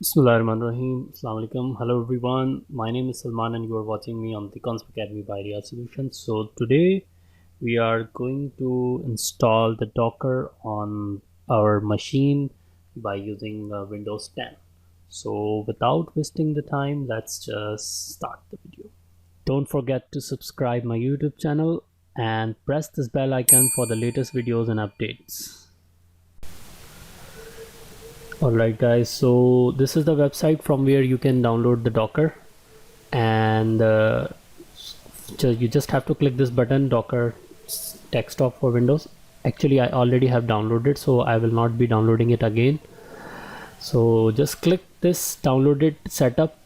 Bismillahirrahmanirrahim. Assalamu alaikum. Hello everyone. My name is Salman and you are watching me on the Concept Academy by Riyadh Solutions. So today we are going to install the Docker on our machine by using Windows 10. So without wasting the time, let's just start the video. Don't forget to subscribe my YouTube channel and press this bell icon for the latest videos and updates. Alright guys, so this is the website from where you can download the Docker, and you just have to click this button, Docker desktop for Windows. Actually I already have downloaded, so I will not be downloading it again. So just click this downloaded setup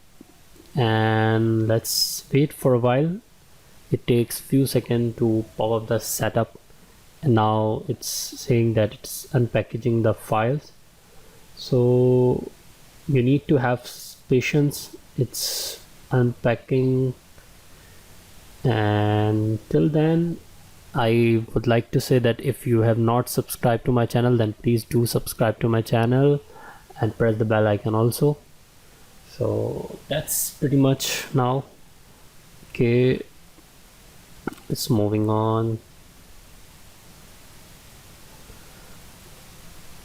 and let's wait for a while. It takes few seconds to pop up the setup, and now it's saying that it's unpackaging the files. So you need to have patience, it's unpacking, and till then I would like to say that if you have not subscribed to my channel, then please do subscribe to my channel and press the bell icon also. So that's pretty much now. Okay, it's moving on.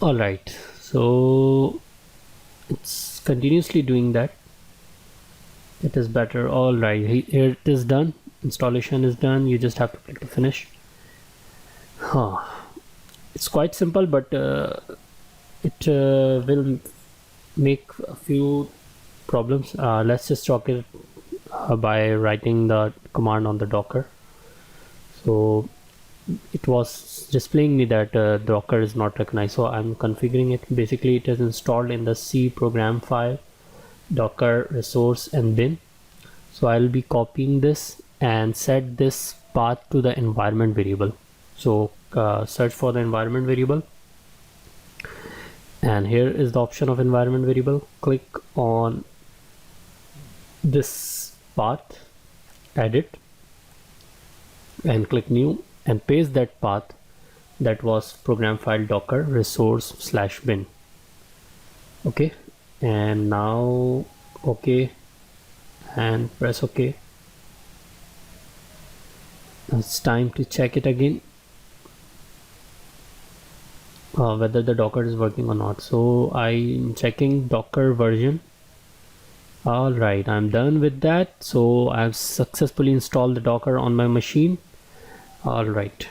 Alright, so it's continuously doing that. It is better. All right, here it is done. Installation is done. You just have to click to finish. It's quite simple, but it will make a few problems. Let's just chalk it by writing the command on the Docker. So it was displaying me that Docker is not recognized, so I'm configuring it. Basically it is installed in the C program file, Docker resource and bin. So I'll be copying this and set this path to the environment variable. So search for the environment variable, and here is the option of environment variable. Click on this path, edit, and click new, and paste that path that was program file docker resource / bin. Okay, and now okay, and press OK. It's time to check it again, whether the Docker is working or not. So I'm checking Docker version. Alright, I'm done with that. So I've successfully installed the Docker on my machine. Alright,